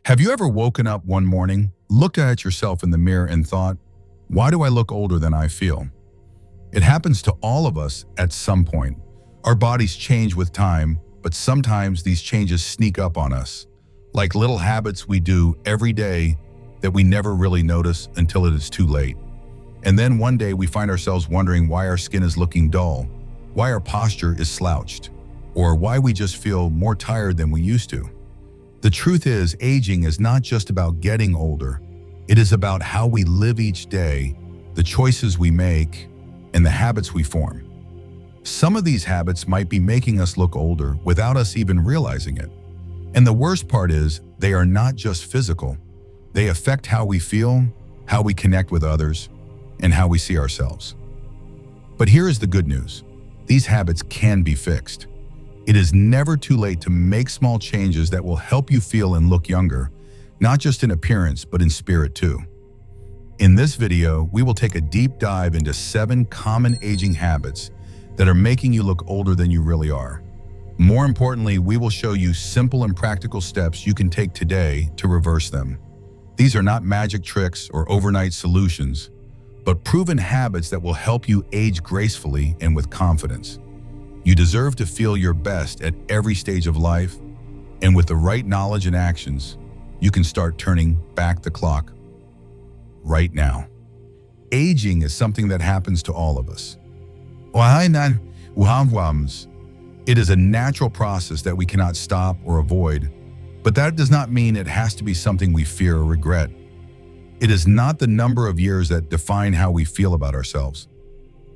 Have you ever woken up one morning, looked at yourself in the mirror and thought, why do I look older than I feel? It happens to all of us at some point. Our bodies change with time, but sometimes these changes sneak up on us, like little habits we do every day that we never really notice until it is too late. And then one day we find ourselves wondering why our skin is looking dull, why our posture is slouched, or why we just feel more tired than we used to. The truth is, aging is not just about getting older. It is about how we live each day, the choices we make, and the habits we form. Some of these habits might be making us look older without us even realizing it. And the worst part is, they are not just physical. They affect how we feel, how we connect with others, and how we see ourselves. But here is the good news. These habits can be fixed. It is never too late to make small changes that will help you feel and look younger, not just in appearance, but in spirit too. In this video, we will take a deep dive into 7 common aging habits that are making you look older than you really are. More importantly, we will show you simple and practical steps you can take today to reverse them. These are not magic tricks or overnight solutions, but proven habits that will help you age gracefully and with confidence. You deserve to feel your best at every stage of life, and with the right knowledge and actions, you can start turning back the clock right now. Aging is something that happens to all of us. It is a natural process that we cannot stop or avoid, but that does not mean it has to be something we fear or regret. It is not the number of years that define how we feel about ourselves.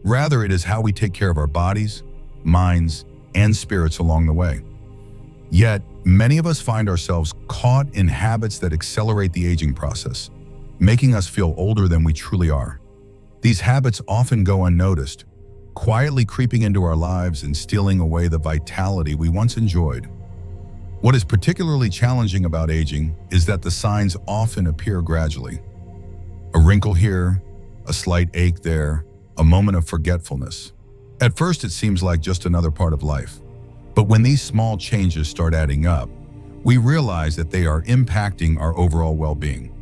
Rather, it is how we take care of our bodies, minds, and spirits along the way. Yet, many of us find ourselves caught in habits that accelerate the aging process, making us feel older than we truly are. These habits often go unnoticed, quietly creeping into our lives and stealing away the vitality we once enjoyed. What is particularly challenging about aging is that the signs often appear gradually. A wrinkle here, a slight ache there, a moment of forgetfulness. At first, it seems like just another part of life. But when these small changes start adding up, we realize that they are impacting our overall well-being.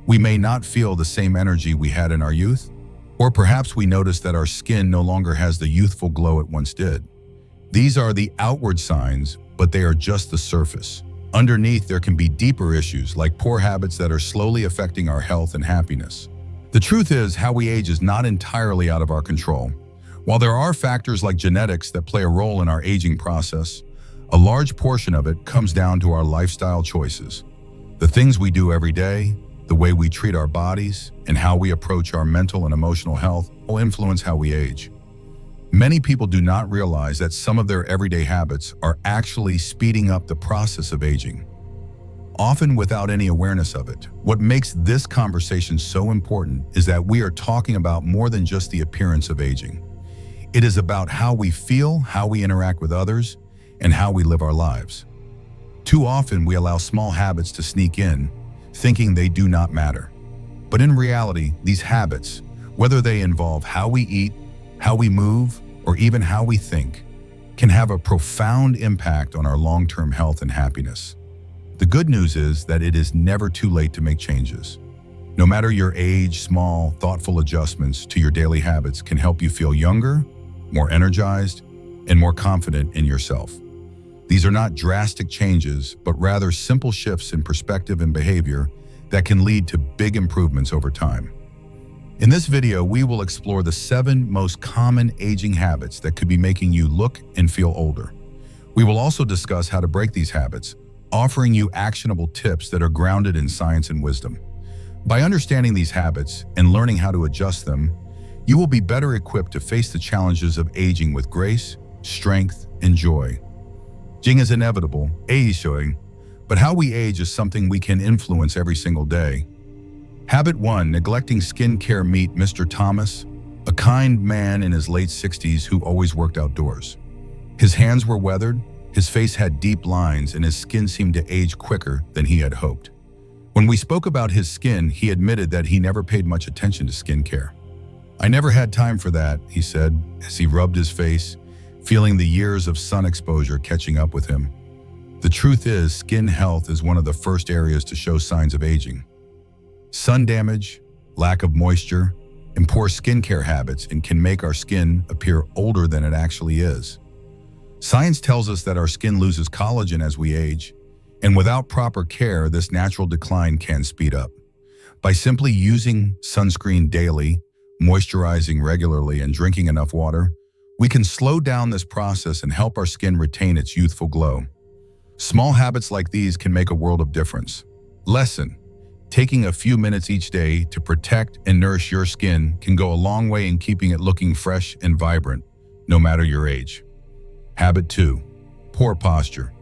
We may not feel the same energy we had in our youth, or perhaps we notice that our skin no longer has the youthful glow it once did. These are the outward signs, but they are just the surface. Underneath, there can be deeper issues like poor habits that are slowly affecting our health and happiness. The truth is, how we age is not entirely out of our control. While there are factors like genetics that play a role in our aging process, a large portion of it comes down to our lifestyle choices. The things we do every day, the way we treat our bodies, and how we approach our mental and emotional health will influence how we age. Many people do not realize that some of their everyday habits are actually speeding up the process of aging, often without any awareness of it. What makes this conversation so important is that we are talking about more than just the appearance of aging. It is about how we feel, how we interact with others, and how we live our lives. Too often, we allow small habits to sneak in, thinking they do not matter. But in reality, these habits, whether they involve how we eat, how we move, or even how we think, can have a profound impact on our long-term health and happiness. The good news is that it is never too late to make changes. No matter your age, small, thoughtful adjustments to your daily habits can help you feel younger, more energized, and more confident in yourself. These are not drastic changes, but rather simple shifts in perspective and behavior that can lead to big improvements over time. In this video, we will explore the 7 most common aging habits that could be making you look and feel older. We will also discuss how to break these habits, offering you actionable tips that are grounded in science and wisdom. By understanding these habits and learning how to adjust them, you will be better equipped to face the challenges of aging with grace, strength, and joy. Aging is inevitable, but how we age is something we can influence every single day. Habit 1, neglecting skincare. Meet Mr. Thomas, a kind man in his late 60s who always worked outdoors. His hands were weathered, his face had deep lines, and his skin seemed to age quicker than he had hoped. When we spoke about his skin, he admitted that he never paid much attention to skincare. "I never had time for that," he said, as he rubbed his face, feeling the years of sun exposure catching up with him. The truth is, skin health is one of the first areas to show signs of aging. Sun damage, lack of moisture, and poor skincare habits can make our skin appear older than it actually is. Science tells us that our skin loses collagen as we age, and without proper care, this natural decline can speed up. By simply using sunscreen daily, moisturizing regularly, and drinking enough water, we can slow down this process and help our skin retain its youthful glow. Small habits like these can make a world of difference. Lesson: taking a few minutes each day to protect and nourish your skin can go a long way in keeping it looking fresh and vibrant, no matter your age. Habit 2. Poor posture.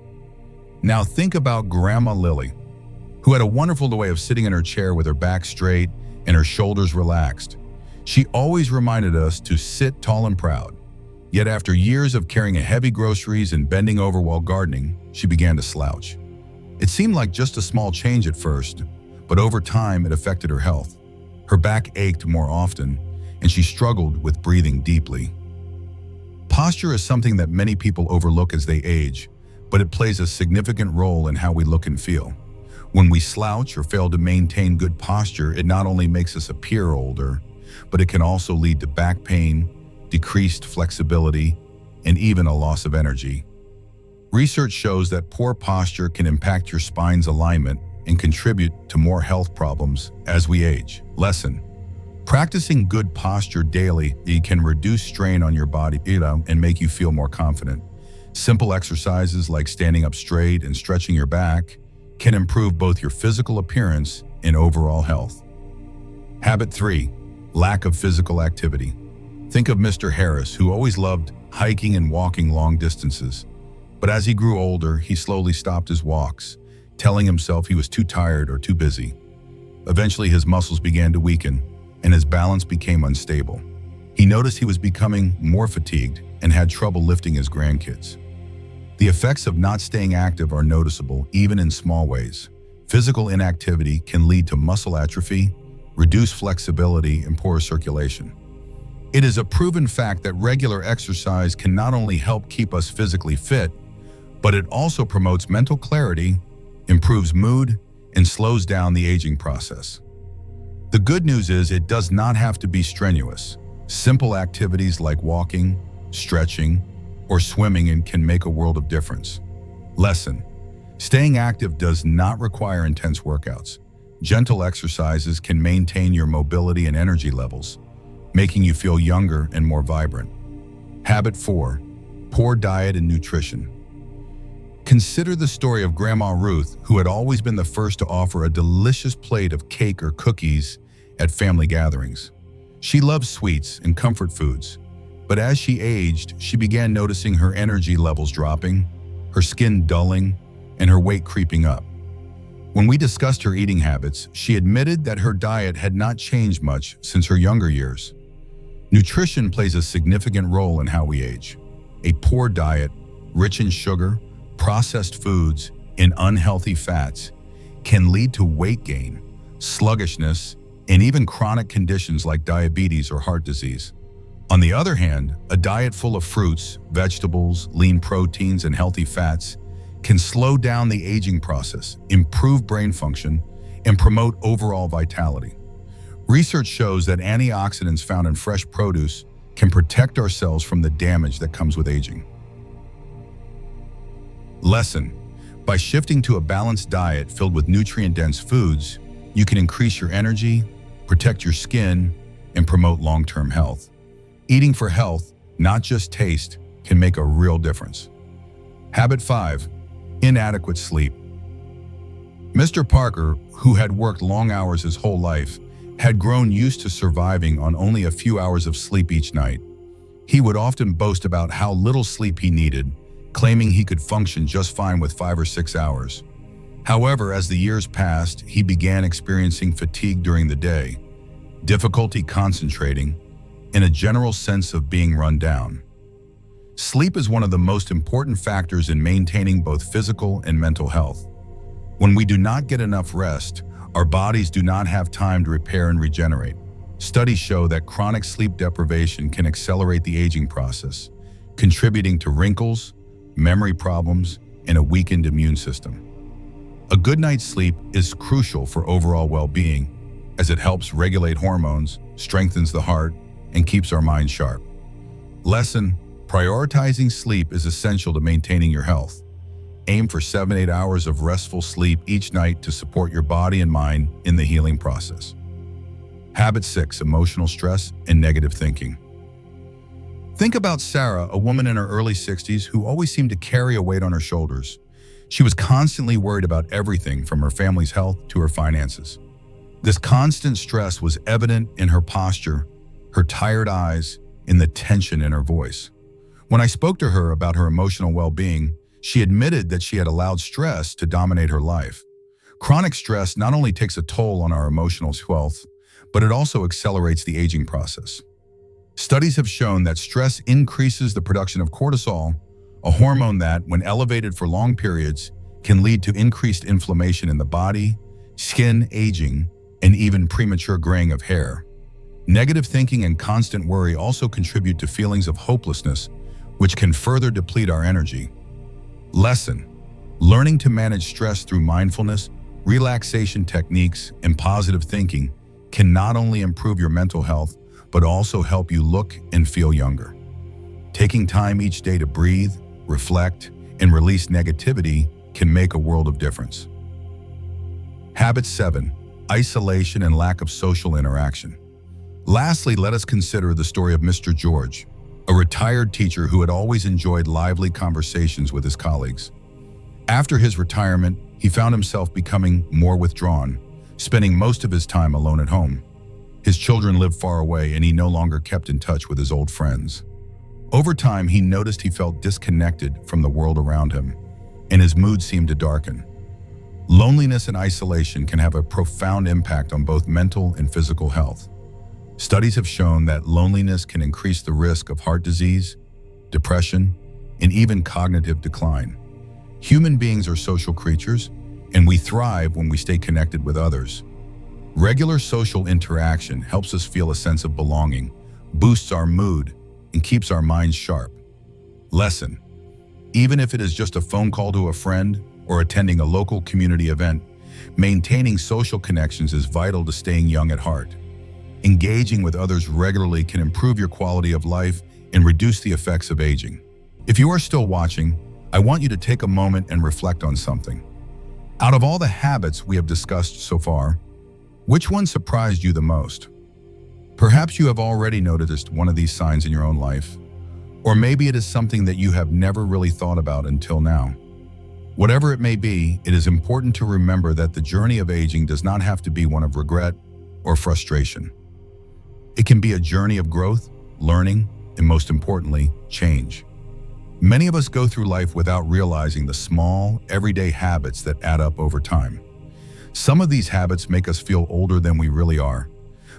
Now think about Grandma Lily, who had a wonderful way of sitting in her chair with her back straight and her shoulders relaxed. She always reminded us to sit tall and proud. Yet after years of carrying heavy groceries and bending over while gardening, she began to slouch. It seemed like just a small change at first, but over time it affected her health. Her back ached more often, and she struggled with breathing deeply. Posture is something that many people overlook as they age, but it plays a significant role in how we look and feel. When we slouch or fail to maintain good posture, it not only makes us appear older, but it can also lead to back pain, decreased flexibility, and even a loss of energy. Research shows that poor posture can impact your spine's alignment and contribute to more health problems as we age. Lesson: practicing good posture daily can reduce strain on your body and make you feel more confident. Simple exercises like standing up straight and stretching your back can improve both your physical appearance and overall health. Habit 3. Lack of physical activity. Think of Mr. Harris, who always loved hiking and walking long distances. But as he grew older, he slowly stopped his walks, telling himself he was too tired or too busy. Eventually, his muscles began to weaken, and his balance became unstable. He noticed he was becoming more fatigued and had trouble lifting his grandkids. The effects of not staying active are noticeable even in small ways. Physical inactivity can lead to muscle atrophy, reduced flexibility, and poor circulation. It is a proven fact that regular exercise can not only help keep us physically fit, but it also promotes mental clarity, improves mood, and slows down the aging process. The good news is it does not have to be strenuous. Simple activities like walking, stretching, or swimming can make a world of difference. Lesson: staying active does not require intense workouts. Gentle exercises can maintain your mobility and energy levels, making you feel younger and more vibrant. Habit 4. Poor diet and nutrition. Consider the story of Grandma Ruth, who had always been the first to offer a delicious plate of cake or cookies at family gatherings. She loved sweets and comfort foods, but as she aged, she began noticing her energy levels dropping, her skin dulling, and her weight creeping up. When we discussed her eating habits, she admitted that her diet had not changed much since her younger years. Nutrition plays a significant role in how we age. A poor diet, rich in sugar, processed foods, and unhealthy fats, can lead to weight gain, sluggishness, and even chronic conditions like diabetes or heart disease. On the other hand, a diet full of fruits, vegetables, lean proteins, and healthy fats can slow down the aging process, improve brain function, and promote overall vitality. Research shows that antioxidants found in fresh produce can protect our cells from the damage that comes with aging. Lesson: by shifting to a balanced diet filled with nutrient-dense foods, you can increase your energy, protect your skin, and promote long-term health. Eating for health, not just taste, can make a real difference. Habit 5. Inadequate sleep. Mr. Parker, who had worked long hours his whole life, had grown used to surviving on only a few hours of sleep each night. He would often boast about how little sleep he needed, claiming he could function just fine with 5 or 6 hours. However, as the years passed, he began experiencing fatigue during the day, difficulty concentrating, and a general sense of being run down. Sleep is one of the most important factors in maintaining both physical and mental health. When we do not get enough rest, our bodies do not have time to repair and regenerate. Studies show that chronic sleep deprivation can accelerate the aging process, contributing to wrinkles, memory problems, and a weakened immune system. A good night's sleep is crucial for overall well-being, as it helps regulate hormones, strengthens the heart, and keeps our mind sharp. Lesson: prioritizing sleep is essential to maintaining your health. Aim for 7 to 8 hours of restful sleep each night to support your body and mind in the healing process. Habit 6: emotional stress and negative thinking. Think about Sarah, a woman in her early 60s who always seemed to carry a weight on her shoulders. She was constantly worried about everything from her family's health to her finances. This constant stress was evident in her posture, her tired eyes, and the tension in her voice. When I spoke to her about her emotional well-being, she admitted that she had allowed stress to dominate her life. Chronic stress not only takes a toll on our emotional health, but it also accelerates the aging process. Studies have shown that stress increases the production of cortisol, a hormone that, when elevated for long periods, can lead to increased inflammation in the body, skin aging, and even premature graying of hair. Negative thinking and constant worry also contribute to feelings of hopelessness, which can further deplete our energy. Lesson: learning to manage stress through mindfulness, relaxation techniques, and positive thinking can not only improve your mental health, but also help you look and feel younger. Taking time each day to breathe, reflect, and release negativity can make a world of difference. Habit 7: isolation and lack of social interaction. Lastly, let us consider the story of Mr. George, a retired teacher who had always enjoyed lively conversations with his colleagues. After his retirement, he found himself becoming more withdrawn, spending most of his time alone at home. His children lived far away and he no longer kept in touch with his old friends. Over time, he noticed he felt disconnected from the world around him, and his mood seemed to darken. Loneliness and isolation can have a profound impact on both mental and physical health. Studies have shown that loneliness can increase the risk of heart disease, depression, and even cognitive decline. Human beings are social creatures, and we thrive when we stay connected with others. Regular social interaction helps us feel a sense of belonging, boosts our mood, and keeps our minds sharp. Lesson: even if it is just a phone call to a friend or attending a local community event, maintaining social connections is vital to staying young at heart. Engaging with others regularly can improve your quality of life and reduce the effects of aging. If you are still watching, I want you to take a moment and reflect on something. Out of all the habits we have discussed so far, which one surprised you the most? Perhaps you have already noticed one of these signs in your own life, or maybe it is something that you have never really thought about until now. Whatever it may be, it is important to remember that the journey of aging does not have to be one of regret or frustration. It can be a journey of growth, learning, and most importantly, change. Many of us go through life without realizing the small, everyday habits that add up over time. Some of these habits make us feel older than we really are,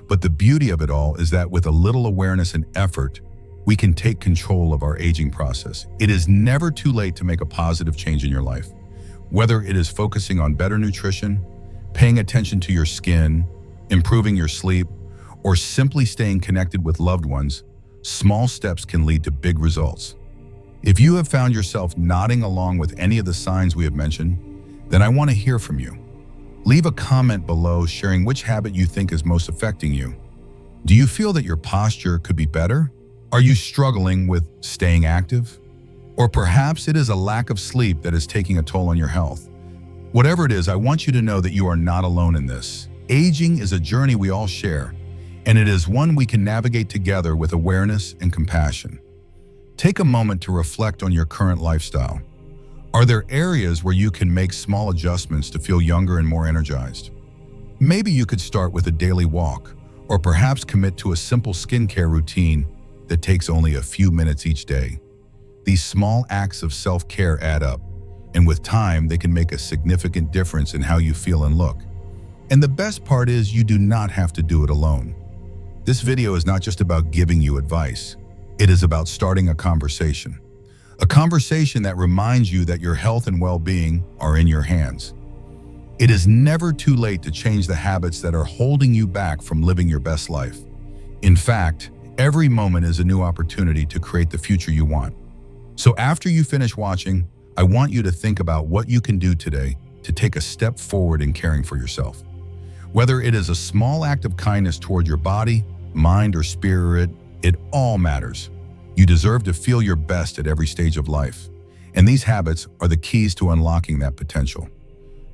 but the beauty of it all is that with a little awareness and effort, we can take control of our aging process. It is never too late to make a positive change in your life. Whether it is focusing on better nutrition, paying attention to your skin, improving your sleep, or simply staying connected with loved ones, small steps can lead to big results. If you have found yourself nodding along with any of the signs we have mentioned, then I want to hear from you. Leave a comment below sharing which habit you think is most affecting you. Do you feel that your posture could be better? Are you struggling with staying active? Or perhaps it is a lack of sleep that is taking a toll on your health. Whatever it is, I want you to know that you are not alone in this. Aging is a journey we all share, and it is one we can navigate together with awareness and compassion. Take a moment to reflect on your current lifestyle. Are there areas where you can make small adjustments to feel younger and more energized? Maybe you could start with a daily walk, or perhaps commit to a simple skincare routine that takes only a few minutes each day. These small acts of self-care add up, and with time, they can make a significant difference in how you feel and look. And the best part is you do not have to do it alone. This video is not just about giving you advice. It is about starting a conversation. A conversation that reminds you that your health and well-being are in your hands. It is never too late to change the habits that are holding you back from living your best life. In fact, every moment is a new opportunity to create the future you want. So after you finish watching, I want you to think about what you can do today to take a step forward in caring for yourself. Whether it is a small act of kindness toward your body, mind, or spirit, it all matters. You deserve to feel your best at every stage of life, and these habits are the keys to unlocking that potential.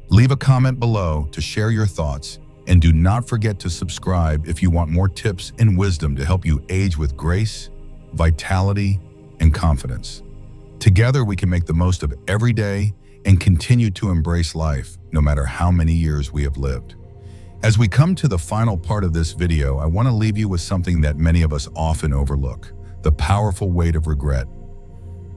Leave a comment below to share your thoughts, and do not forget to subscribe if you want more tips and wisdom to help you age with grace, vitality, and confidence. Together, we can make the most of every day and continue to embrace life, no matter how many years we have lived. As we come to the final part of this video, I want to leave you with something that many of us often overlook: the powerful weight of regret.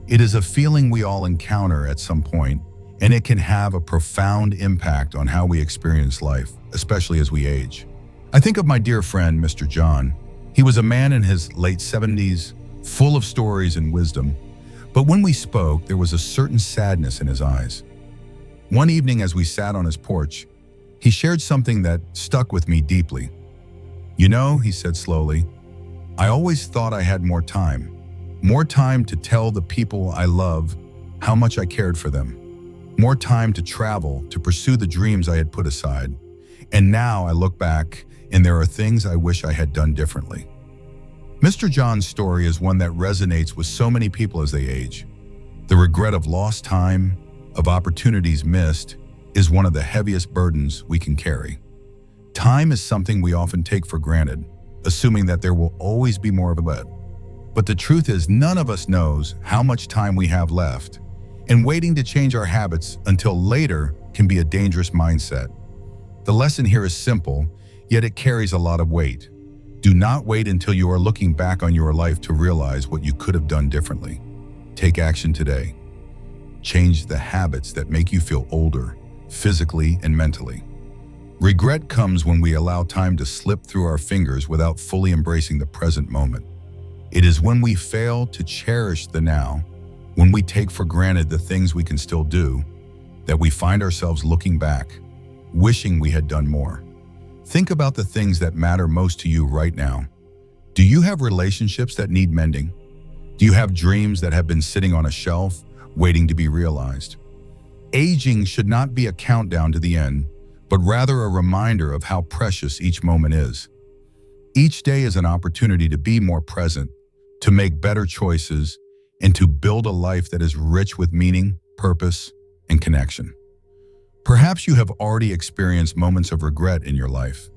It is a feeling we all encounter at some point, and it can have a profound impact on how we experience life, especially as we age. I think of my dear friend, Mr. John. He was a man in his late 70s, full of stories and wisdom, but when we spoke, there was a certain sadness in his eyes. One evening as we sat on his porch, he shared something that stuck with me deeply. "You know," he said slowly, "I always thought I had more time to tell the people I love how much I cared for them, more time to travel, to pursue the dreams I had put aside. And now I look back and there are things I wish I had done differently." Mr. John's story is one that resonates with so many people as they age. The regret of lost time, of opportunities missed, is one of the heaviest burdens we can carry. Time is something we often take for granted, assuming that there will always be more of it. But the truth is, none of us knows how much time we have left, and waiting to change our habits until later can be a dangerous mindset. The lesson here is simple, yet it carries a lot of weight. Do not wait until you are looking back on your life to realize what you could have done differently. Take action today. Change the habits that make you feel older, physically and mentally. Regret comes when we allow time to slip through our fingers without fully embracing the present moment. It is when we fail to cherish the now, when we take for granted the things we can still do, that we find ourselves looking back, wishing we had done more. Think about the things that matter most to you right now. Do you have relationships that need mending? Do you have dreams that have been sitting on a shelf, waiting to be realized? Aging should not be a countdown to the end, but rather a reminder of how precious each moment is. Each day is an opportunity to be more present, to make better choices, and to build a life that is rich with meaning, purpose, and connection. Perhaps you have already experienced moments of regret in your life,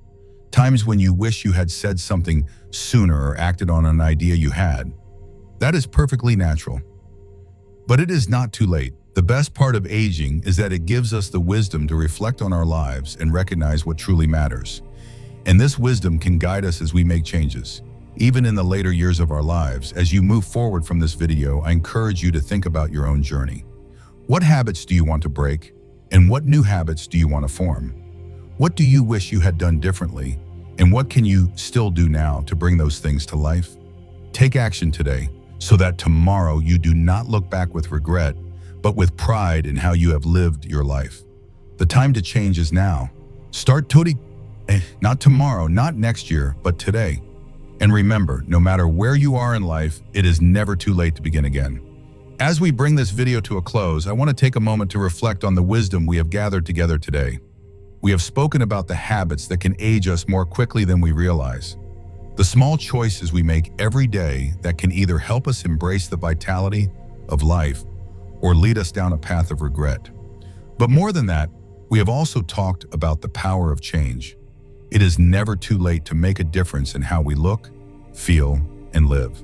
times when you wish you had said something sooner or acted on an idea you had. That is perfectly natural. But it is not too late. The best part of aging is that it gives us the wisdom to reflect on our lives and recognize what truly matters. And this wisdom can guide us as we make changes, even in the later years of our lives. As you move forward from this video, I encourage you to think about your own journey. What habits do you want to break? And what new habits do you want to form? What do you wish you had done differently? And what can you still do now to bring those things to life? Take action today so that tomorrow you do not look back with regret, but with pride in how you have lived your life. The time to change is now. Start not tomorrow, not next year, but today. And remember, no matter where you are in life, it is never too late to begin again. As we bring this video to a close, I want to take a moment to reflect on the wisdom we have gathered together today. We have spoken about the habits that can age us more quickly than we realize. The small choices we make every day that can either help us embrace the vitality of life or lead us down a path of regret. But more than that, we have also talked about the power of change. It is never too late to make a difference in how we look, feel, and live.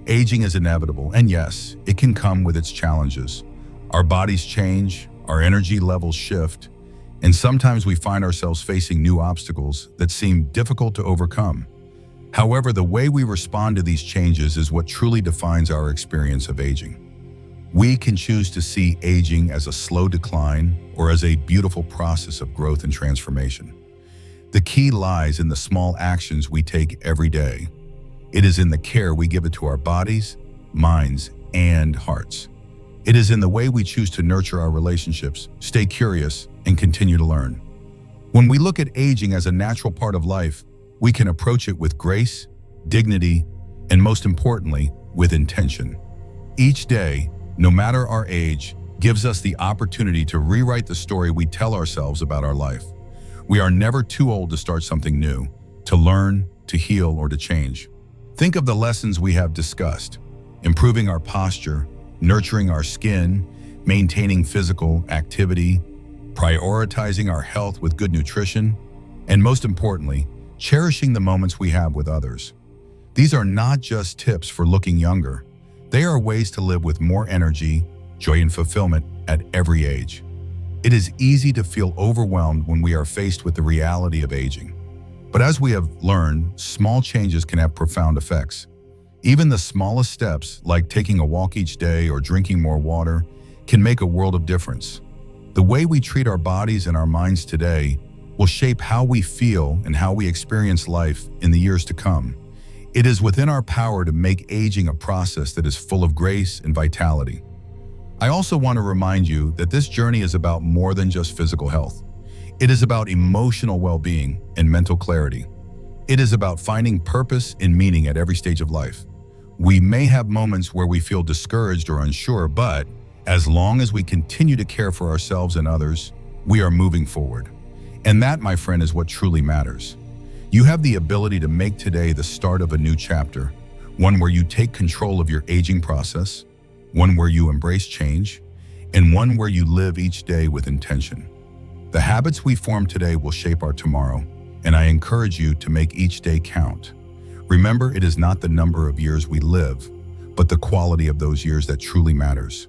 Aging is inevitable, and yes, it can come with its challenges. Our bodies change, our energy levels shift, and sometimes we find ourselves facing new obstacles that seem difficult to overcome. However, the way we respond to these changes is what truly defines our experience of aging. We can choose to see aging as a slow decline or as a beautiful process of growth and transformation. The key lies in the small actions we take every day. It is in the care we give it to our bodies, minds, and hearts. It is in the way we choose to nurture our relationships, stay curious, and continue to learn. When we look at aging as a natural part of life, we can approach it with grace, dignity, and most importantly, with intention. Each day, no matter our age, gives us the opportunity to rewrite the story we tell ourselves about our life. We are never too old to start something new, to learn, to heal, or to change. Think of the lessons we have discussed: improving our posture, nurturing our skin, maintaining physical activity, prioritizing our health with good nutrition, and most importantly, cherishing the moments we have with others. These are not just tips for looking younger. They are ways to live with more energy, joy, and fulfillment at every age. It is easy to feel overwhelmed when we are faced with the reality of aging. But as we have learned, small changes can have profound effects. Even the smallest steps, like taking a walk each day or drinking more water, can make a world of difference. The way we treat our bodies and our minds today will shape how we feel and how we experience life in the years to come. It is within our power to make aging a process that is full of grace and vitality. I also want to remind you that this journey is about more than just physical health. It is about emotional well-being and mental clarity. It is about finding purpose and meaning at every stage of life. We may have moments where we feel discouraged or unsure, but as long as we continue to care for ourselves and others, we are moving forward. And that, my friend, is what truly matters. You have the ability to make today the start of a new chapter, one where you take control of your aging process, one where you embrace change, and one where you live each day with intention. The habits we form today will shape our tomorrow, and I encourage you to make each day count. Remember, it is not the number of years we live, but the quality of those years that truly matters.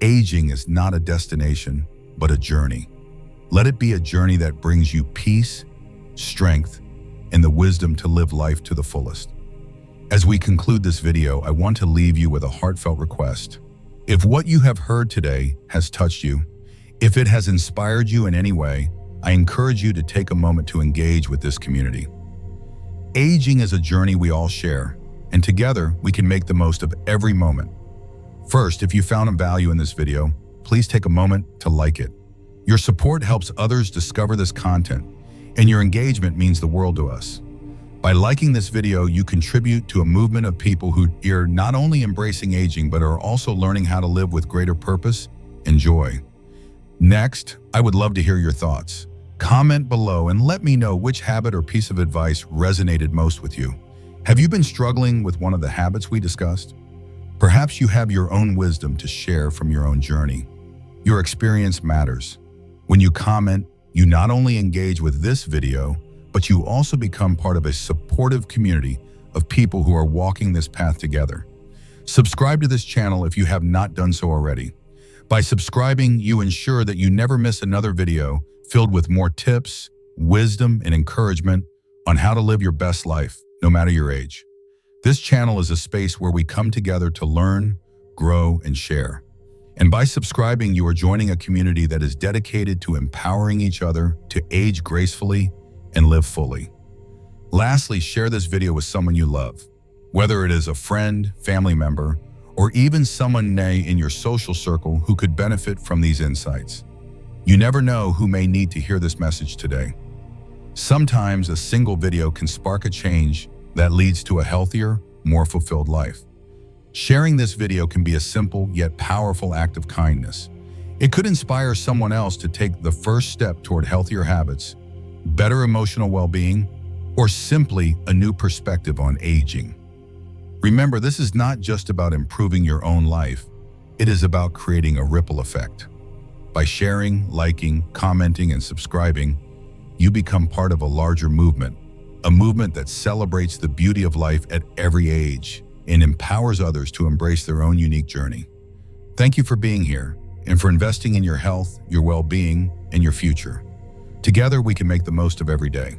Aging is not a destination, but a journey. Let it be a journey that brings you peace, strength, and the wisdom to live life to the fullest. As we conclude this video, I want to leave you with a heartfelt request. If what you have heard today has touched you, if it has inspired you in any way, I encourage you to take a moment to engage with this community. Aging is a journey we all share, and together we can make the most of every moment. First, if you found a value in this video, please take a moment to like it. Your support helps others discover this content, and your engagement means the world to us. By liking this video, you contribute to a movement of people who are not only embracing aging, but are also learning how to live with greater purpose and joy. Next, I would love to hear your thoughts. Comment below and let me know which habit or piece of advice resonated most with you. Have you been struggling with one of the habits we discussed? Perhaps you have your own wisdom to share from your own journey. Your experience matters. When you comment, you not only engage with this video, but you also become part of a supportive community of people who are walking this path together. Subscribe to this channel if you have not done so already. By subscribing, you ensure that you never miss another video filled with more tips, wisdom, and encouragement on how to live your best life, no matter your age. This channel is a space where we come together to learn, grow, and share. And by subscribing, you are joining a community that is dedicated to empowering each other to age gracefully and live fully. Lastly, share this video with someone you love, whether it is a friend, family member, or even someone in your social circle who could benefit from these insights. You never know who may need to hear this message today. Sometimes a single video can spark a change that leads to a healthier, more fulfilled life. Sharing this video can be a simple yet powerful act of kindness. It could inspire someone else to take the first step toward healthier habits, better emotional well-being, or simply a new perspective on aging. Remember, this is not just about improving your own life. It is about creating a ripple effect. By sharing, liking, commenting, and subscribing, you become part of a larger movement, a movement that celebrates the beauty of life at every age and empowers others to embrace their own unique journey. Thank you for being here and for investing in your health, your well-being, and your future. Together, we can make the most of every day.